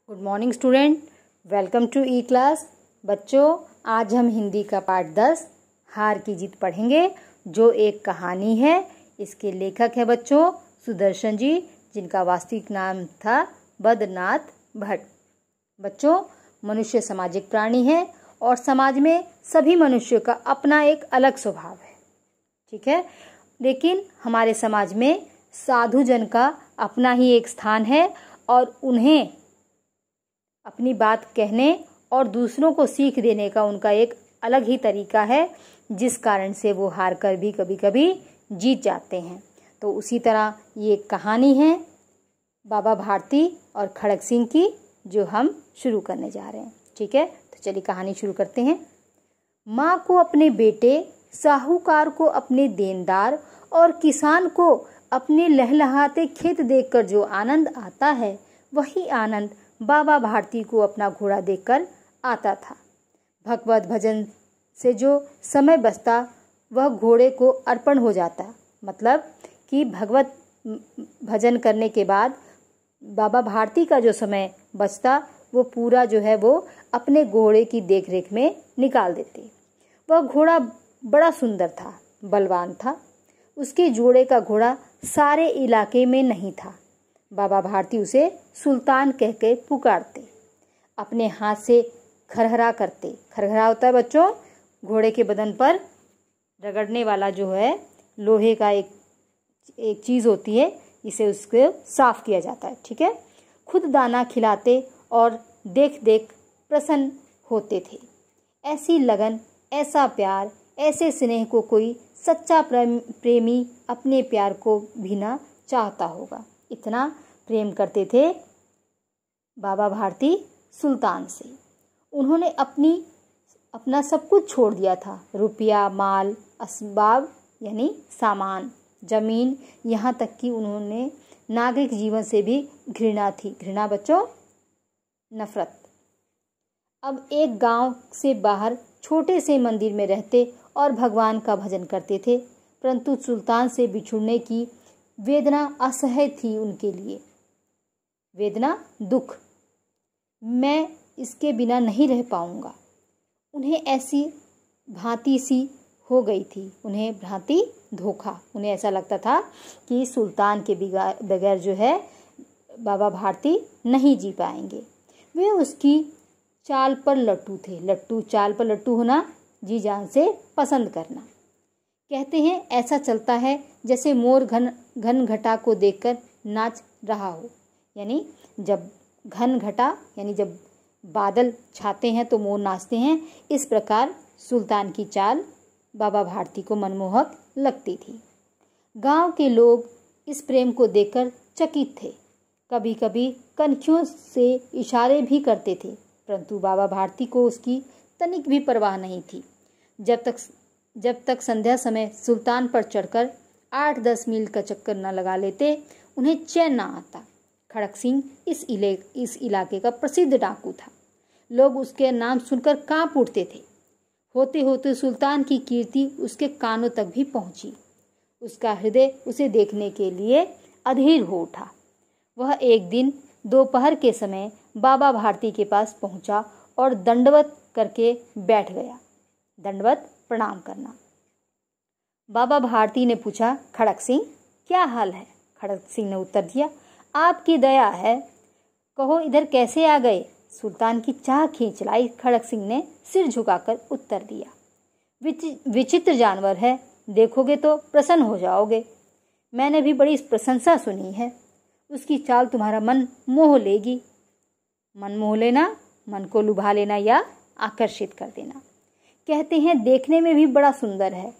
Good morning student, welcome to e class. बच्चों, आज हम हिंदी का पाठ 10 हार की जीत पढ़ेंगे, जो एक कहानी है। इसके लेखक है बच्चों सुदर्शन जी, जिनका वास्तविक नाम था बद्रनाथ भट्ट। बच्चों, मनुष्य सामाजिक प्राणी है और समाज में सभी मनुष्यों का अपना एक अलग स्वभाव है, ठीक है। लेकिन हमारे समाज में साधु जन का अपना ही एक स्थान है और उन्हें अपनी बात कहने और दूसरों को सीख देने का उनका एक अलग ही तरीका है, जिस कारण से वो हार कर भी कभी कभी जीत जाते हैं। तो उसी तरह ये एक कहानी है बाबा भारती और खड़क सिंह की, जो हम शुरू करने जा रहे हैं, ठीक है। तो चलिए कहानी शुरू करते हैं। माँ को अपने बेटे, साहूकार को अपने देनदार और किसान को अपने लहलहाते खेत देखकर जो आनंद आता है, वही आनंद बाबा भारती को अपना घोड़ा देखकर आता था। भगवत भजन से जो समय बचता वह घोड़े को अर्पण हो जाता, मतलब कि भगवत भजन करने के बाद बाबा भारती का जो समय बचता वो पूरा जो है वो अपने घोड़े की देखरेख में निकाल देते। वह घोड़ा बड़ा सुंदर था, बलवान था। उसके जोड़े का घोड़ा सारे इलाके में नहीं था। बाबा भारती उसे सुल्तान कह के पुकारते, अपने हाथ से खरहरा करते। खरहरा होता है बच्चों घोड़े के बदन पर रगड़ने वाला जो है लोहे का एक चीज़ होती है, इसे उसको साफ किया जाता है, ठीक है। खुद दाना खिलाते और देख देख प्रसन्न होते थे। ऐसी लगन, ऐसा प्यार, ऐसे स्नेह को कोई सच्चा प्रेमी अपने प्यार को भी ना चाहता होगा। इतना प्रेम करते थे बाबा भारती सुल्तान से। उन्होंने अपना सब कुछ छोड़ दिया था, रुपया, माल, असबाब यानी सामान, जमीन, यहाँ तक कि उन्होंने नागरिक जीवन से भी घृणा थी। घृणा बच्चों नफरत। अब एक गांव से बाहर छोटे से मंदिर में रहते और भगवान का भजन करते थे, परंतु सुल्तान से बिछुड़ने की वेदना असह्य थी उनके लिए। वेदना, दुख, मैं इसके बिना नहीं रह पाऊंगा। उन्हें ऐसी भ्रांति सी हो गई थी, उन्हें भ्रांति, धोखा। उन्हें ऐसा लगता था कि सुल्तान के बगैर जो है बाबा भारती नहीं जी पाएंगे। वे उसकी चाल पर लट्टू थे। लट्टू, चाल पर लट्टू होना, जी जान से पसंद करना। कहते हैं ऐसा चलता है जैसे मोर घन घटा को देखकर नाच रहा हो। यानी जब घन घटा यानी जब बादल छाते हैं तो मोर नाचते हैं। इस प्रकार सुल्तान की चाल बाबा भारती को मनमोहक लगती थी। गांव के लोग इस प्रेम को देखकर चकित थे। कभी कभी कनखियों से इशारे भी करते थे, परंतु बाबा भारती को उसकी तनिक भी परवाह नहीं थी। जब तक संध्या समय सुल्तान पर चढ़कर 8-10 मील का चक्कर न लगा लेते, उन्हें चैन न आता। खड़क सिंह इस इलाके का प्रसिद्ध डाकू था। लोग उसके नाम सुनकर कांप उठते थे। होते होते सुल्तान की कीर्ति उसके कानों तक भी पहुंची। उसका हृदय उसे देखने के लिए अधीर हो उठा। वह एक दिन दोपहर के समय बाबा भारती के पास पहुंचा और दंडवत करके बैठ गया। दंडवत, प्रणाम करना। बाबा भारती ने पूछा, खड़क सिंह क्या हाल है? खड़क सिंह ने उत्तर दिया, आपकी दया है, कहो इधर कैसे आ गए? सुल्तान की चाह खींच लाई। खड़क सिंह ने सिर झुकाकर उत्तर दिया, विचित्र जानवर है, देखोगे तो प्रसन्न हो जाओगे। मैंने भी बड़ी प्रशंसा सुनी है। उसकी चाल तुम्हारा मन मोह लेगी। मन मोह लेना, मन को लुभा लेना या आकर्षित कर देना। कहते हैं देखने में भी बड़ा सुंदर है।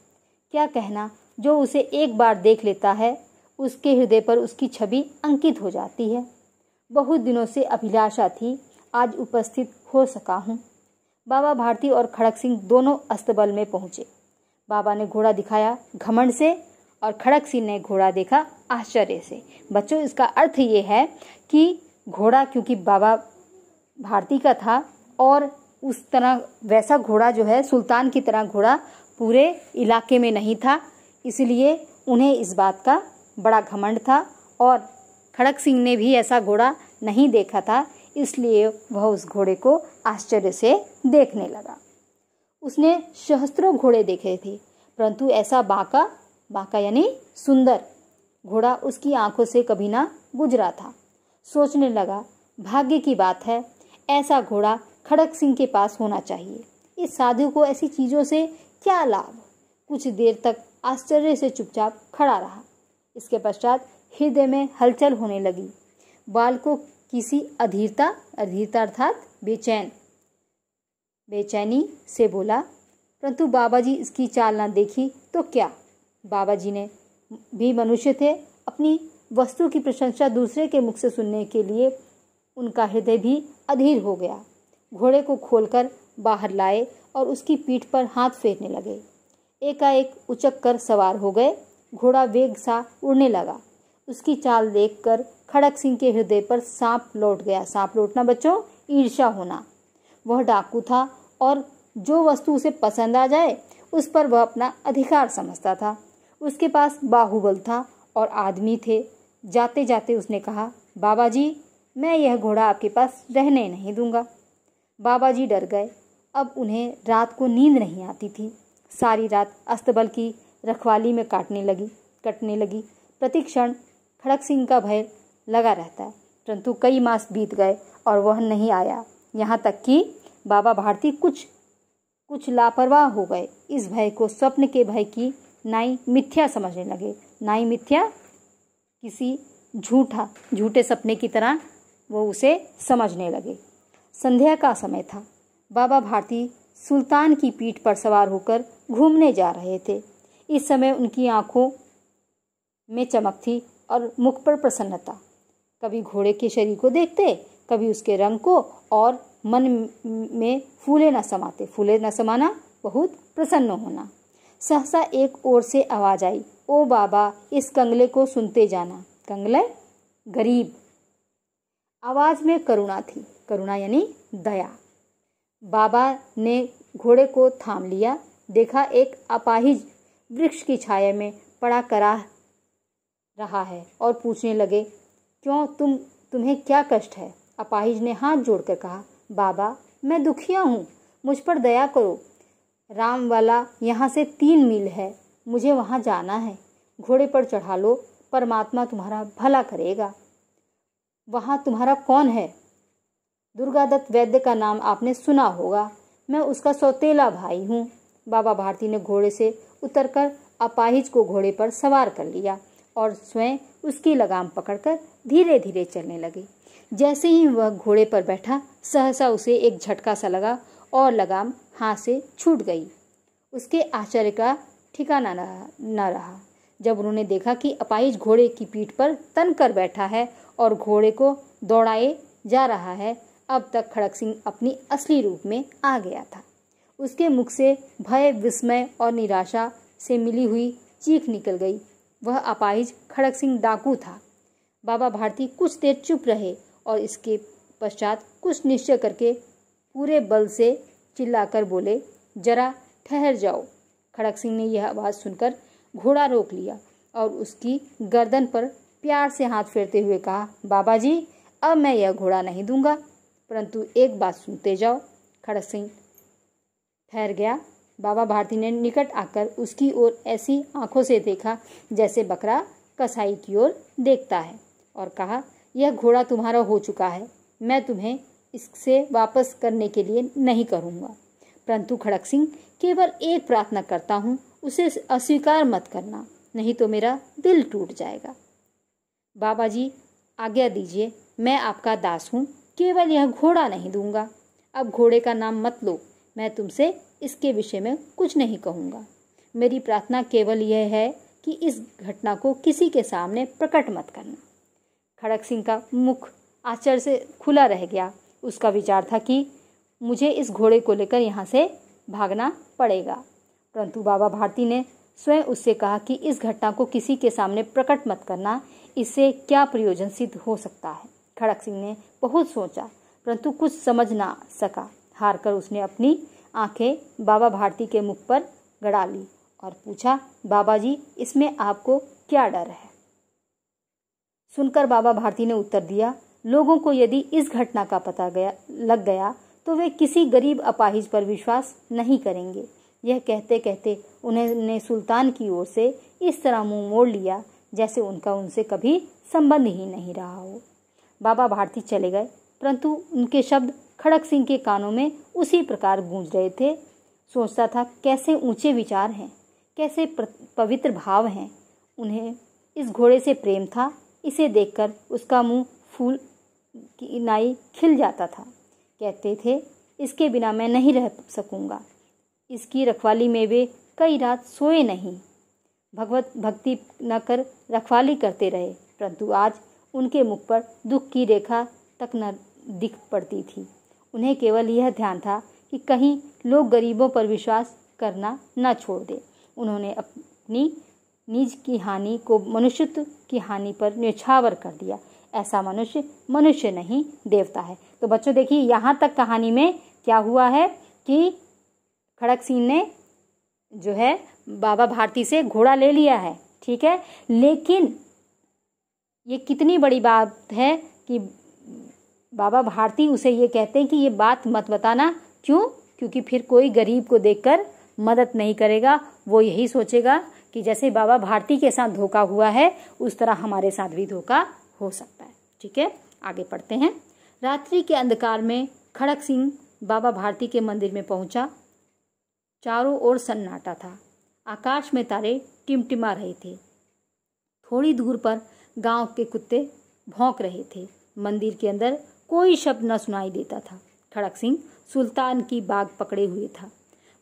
क्या कहना, जो उसे एक बार देख लेता है उसके हृदय पर उसकी छवि अंकित हो जाती है। बहुत दिनों से अभिलाषा थी, आज उपस्थित हो सका हूँ। बाबा भारती और खड़क सिंह दोनों अस्तबल में पहुँचे। बाबा ने घोड़ा दिखाया घमंड से और खड़क सिंह ने घोड़ा देखा आश्चर्य से। बच्चों, इसका अर्थ ये है कि घोड़ा क्योंकि बाबा भारती का था और उस तरह वैसा घोड़ा जो है सुल्तान की तरह घोड़ा पूरे इलाके में नहीं था, इसलिए उन्हें इस बात का बड़ा घमंड था। और खड़क सिंह ने भी ऐसा घोड़ा नहीं देखा था, इसलिए वह उस घोड़े को आश्चर्य से देखने लगा। उसने सहस्त्रों घोड़े देखे थे, परंतु ऐसा बांका यानी सुंदर घोड़ा उसकी आंखों से कभी ना गुजरा था। सोचने लगा, भाग्य की बात है, ऐसा घोड़ा खड़क सिंह के पास होना चाहिए। इस साधु को ऐसी चीज़ों से क्या लाभ। कुछ देर तक आश्चर्य से चुपचाप खड़ा रहा। इसके पश्चात हृदय में हलचल होने लगी। बाल को किसी अधीरता अर्थात बेचैनी से बोला, परंतु बाबा जी इसकी चाल ना देखी तो क्या। बाबा जी ने भी मनुष्य थे, अपनी वस्तु की प्रशंसा दूसरे के मुख से सुनने के लिए उनका हृदय भी अधीर हो गया। घोड़े को खोलकर बाहर लाए और उसकी पीठ पर हाथ फेरने लगे। एकाएक उचक कर सवार हो गए। घोड़ा वेग सा उड़ने लगा। उसकी चाल देखकर खड़क सिंह के हृदय पर सांप लौट गया। सांप लौटना बच्चों ईर्ष्या होना। वह डाकू था और जो वस्तु उसे पसंद आ जाए उस पर वह अपना अधिकार समझता था। उसके पास बाहुबल था और आदमी थे। जाते जाते उसने कहा, बाबा जी मैं यह घोड़ा आपके पास रहने नहीं दूंगा। बाबा जी डर गए। अब उन्हें रात को नींद नहीं आती थी। सारी रात अस्तबल की रखवाली में कटने लगी। प्रति क्षण खड़क सिंह का भय लगा रहता है, परंतु कई मास बीत गए और वह नहीं आया। यहाँ तक कि बाबा भारती कुछ लापरवाह हो गए। इस भय को स्वप्न के भय की नाई मिथ्या समझने लगे। नाई मिथ्या किसी झूठे सपने की तरह वो उसे समझने लगे। संध्या का समय था। बाबा भारती सुल्तान की पीठ पर सवार होकर घूमने जा रहे थे। इस समय उनकी आंखों में चमक थी और मुख पर प्रसन्नता। कभी घोड़े के शरीर को देखते, कभी उसके रंग को, और मन में फूले न समाना बहुत प्रसन्न होना। सहसा एक ओर से आवाज आई, ओ बाबा इस कंगले को सुनते जाना। कंगले गरीब। आवाज में करुणा थी, करुणा यानी दया। बाबा ने घोड़े को थाम लिया। देखा एक अपाहिज वृक्ष की छाया में पड़ा कराह रहा है और पूछने लगे, क्यों तुम्हें क्या कष्ट है। अपाहिज ने हाथ जोड़कर कहा, बाबा मैं दुखिया हूँ, मुझ पर दया करो। रामवाला यहाँ से 3 मील है, मुझे वहाँ जाना है। घोड़े पर चढ़ा लो, परमात्मा तुम्हारा भला करेगा। वहाँ तुम्हारा कौन है। दुर्गादत्त वैद्य का नाम आपने सुना होगा, मैं उसका सौतेला भाई हूँ। बाबा भारती ने घोड़े से उतरकर अपाहिज को घोड़े पर सवार कर लिया और स्वयं उसकी लगाम पकड़कर धीरे धीरे चलने लगे। जैसे ही वह घोड़े पर बैठा, सहसा उसे एक झटका सा लगा और लगाम हाथ से छूट गई। उसके आश्चर्य का ठिकाना न रहा जब उन्होंने देखा कि अपाहिज घोड़े की पीठ पर तन कर बैठा है और घोड़े को दौड़ाए जा रहा है। अब तक खड़क सिंह अपनी असली रूप में आ गया था। उसके मुख से भय, विस्मय और निराशा से मिली हुई चीख निकल गई। वह अपाहिज खड़क सिंह डाकू था। बाबा भारती कुछ देर चुप रहे और इसके पश्चात कुछ निश्चय करके पूरे बल से चिल्लाकर बोले, जरा ठहर जाओ। खड़क सिंह ने यह आवाज़ सुनकर घोड़ा रोक लिया और उसकी गर्दन पर प्यार से हाथ फेरते हुए कहा, बाबा जी अब मैं यह घोड़ा नहीं दूंगा, परंतु एक बात सुनते जाओ। खड़क सिंह ठहर गया। बाबा भारती ने निकट आकर उसकी ओर ऐसी आंखों से देखा जैसे बकरा कसाई की ओर देखता है और कहा, यह घोड़ा तुम्हारा हो चुका है, मैं तुम्हें इससे वापस करने के लिए नहीं करूँगा। परंतु खड़क सिंह केवल एक प्रार्थना करता हूँ, उसे अस्वीकार मत करना, नहीं तो मेरा दिल टूट जाएगा। बाबा जी आज्ञा दीजिए, मैं आपका दास हूँ, केवल यह घोड़ा नहीं दूंगा। अब घोड़े का नाम मत लो, मैं तुमसे इसके विषय में कुछ नहीं कहूँगा। मेरी प्रार्थना केवल यह है कि इस घटना को किसी के सामने प्रकट मत करना। खड़क सिंह का मुख आश्चर्य से खुला रह गया। उसका विचार था कि मुझे इस घोड़े को लेकर यहाँ से भागना पड़ेगा, परंतु बाबा भारती ने स्वयं उससे कहा कि इस घटना को किसी के सामने प्रकट मत करना, इससे क्या प्रयोजन सिद्ध हो सकता है। खड़क सिंह ने बहुत सोचा, परंतु कुछ समझ ना सका। हारकर उसने अपनी आंखें बाबा भारती के मुख पर गड़ा ली और पूछा, बाबा जी इसमें आपको क्या डर है। सुनकर बाबा भारती ने उत्तर दिया, लोगों को यदि इस घटना का पता लग गया तो वे किसी गरीब अपाहिज पर विश्वास नहीं करेंगे। यह कहते कहते उन्होंने सुल्तान की ओर से इस तरह मुंह मोड़ लिया जैसे उनका उनसे कभी संबंध ही नहीं रहा हो। बाबा भारती चले गए, परंतु उनके शब्द खड़क सिंह के कानों में उसी प्रकार गूंज रहे थे। सोचता था कैसे ऊंचे विचार हैं, कैसे पवित्र भाव हैं। उन्हें इस घोड़े से प्रेम था। इसे देखकर उसका मुंह फूल की नाई खिल जाता था। कहते थे इसके बिना मैं नहीं रह सकूंगा। इसकी रखवाली में वे कई रात सोए नहीं, भगवत भक्ति न कर रखवाली करते रहे, परंतु आज उनके मुख पर दुख की रेखा तक न दिख पड़ती थी। उन्हें केवल यह ध्यान था कि कहीं लोग गरीबों पर विश्वास करना न छोड़ दे। उन्होंने अपनी निज की हानि को मनुष्यत्व की हानि पर न्यौछावर कर दिया। ऐसा मनुष्य मनुष्य नहीं देवता है। तो बच्चों देखिए, यहाँ तक कहानी में क्या हुआ है कि खड़क सिंह ने जो है बाबा भारती से घोड़ा ले लिया है, ठीक है, लेकिन ये कितनी बड़ी बात है कि बाबा भारती उसे ये कहते हैं कि ये बात मत बताना। क्यों? क्योंकि फिर कोई गरीब को देखकर मदद नहीं करेगा। वो यही सोचेगा कि जैसे बाबा भारती के साथ धोखा हुआ है उस तरह हमारे साथ भी धोखा हो सकता है। ठीक है, आगे पढ़ते हैं। रात्रि के अंधकार में खड़क सिंह बाबा भारती के मंदिर में पहुंचा। चारों ओर सन्नाटा था। आकाश में तारे टिमटिमा रहे थे। थोड़ी दूर पर गांव के कुत्ते भौंक रहे थे। मंदिर के अंदर कोई शब्द न सुनाई देता था। खड़क सिंह सुल्तान की बाग पकड़े हुए था।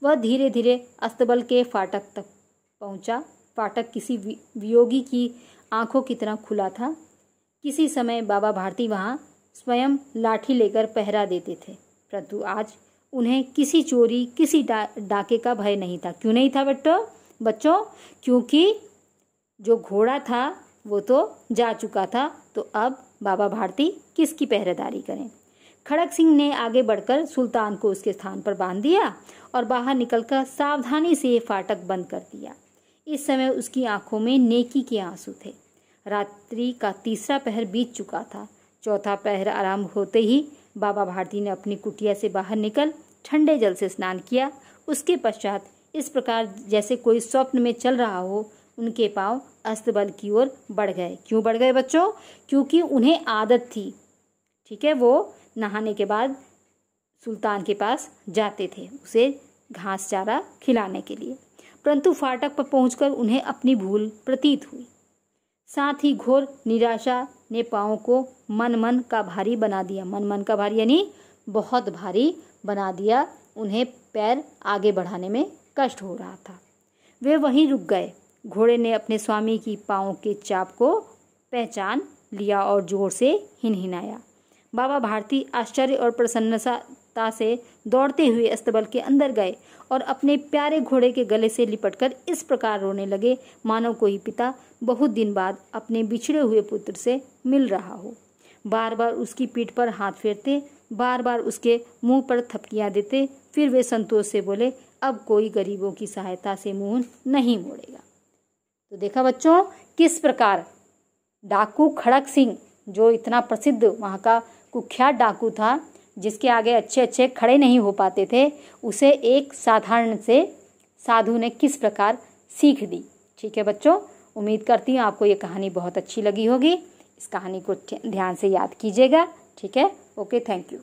वह धीरे धीरे अस्तबल के फाटक तक पहुंचा। फाटक किसी वियोगी की आंखों की तरह खुला था। किसी समय बाबा भारती वहां स्वयं लाठी लेकर पहरा देते थे, परंतु आज उन्हें किसी चोरी, किसी डाके का भय नहीं था। क्यों नहीं था बच्चों? क्योंकि जो घोड़ा था वो तो जा चुका था, तो अब बाबा भारती किसकी पहरेदारी करें? खड़क सिंह ने आगे बढ़कर सुल्तान को उसके स्थान पर बांध दिया और बाहर निकलकर सावधानी से फाटक बंद कर दिया। इस समय उसकी आंखों में नेकी के आंसू थे। रात्रि का तीसरा पहर बीत चुका था। चौथा पहर आरंभ होते ही बाबा भारती ने अपनी कुटिया से बाहर निकल ठंडे जल से स्नान किया। उसके पश्चात इस प्रकार जैसे कोई स्वप्न में चल रहा हो, उनके पांव अस्तबल की ओर बढ़ गए। क्यों बढ़ गए बच्चों? क्योंकि उन्हें आदत थी, ठीक है, वो नहाने के बाद सुल्तान के पास जाते थे उसे घास चारा खिलाने के लिए। परंतु फाटक पर पहुंचकर उन्हें अपनी भूल प्रतीत हुई। साथ ही घोर निराशा ने पाँव को मन का भारी बना दिया। मन का भारी यानी बहुत भारी बना दिया। उन्हें पैर आगे बढ़ाने में कष्ट हो रहा था। वे वहीं रुक गए। घोड़े ने अपने स्वामी की पाँव के चाप को पहचान लिया और जोर से हिनहिनाया। बाबा भारती आश्चर्य और प्रसन्नता से दौड़ते हुए अस्तबल के अंदर गए और अपने प्यारे घोड़े के गले से लिपटकर इस प्रकार रोने लगे मानो कोई पिता बहुत दिन बाद अपने बिछड़े हुए पुत्र से मिल रहा हो। बार बार उसकी पीठ पर हाथ फेरते, बार बार उसके मुंह पर थपकियां देते। फिर वे संतोष से बोले, अब कोई गरीबों की सहायता से मुंह नहीं मोड़ेगा। तो देखा बच्चों, किस प्रकार डाकू खड़क सिंह, जो इतना प्रसिद्ध वहाँ का कुख्यात डाकू था, जिसके आगे अच्छे अच्छे खड़े नहीं हो पाते थे, उसे एक साधारण से साधु ने किस प्रकार सीख दी। ठीक है बच्चों, उम्मीद करती हूँ आपको ये कहानी बहुत अच्छी लगी होगी। इस कहानी को ध्यान से याद कीजिएगा। ठीक है, ओके, थैंक यू।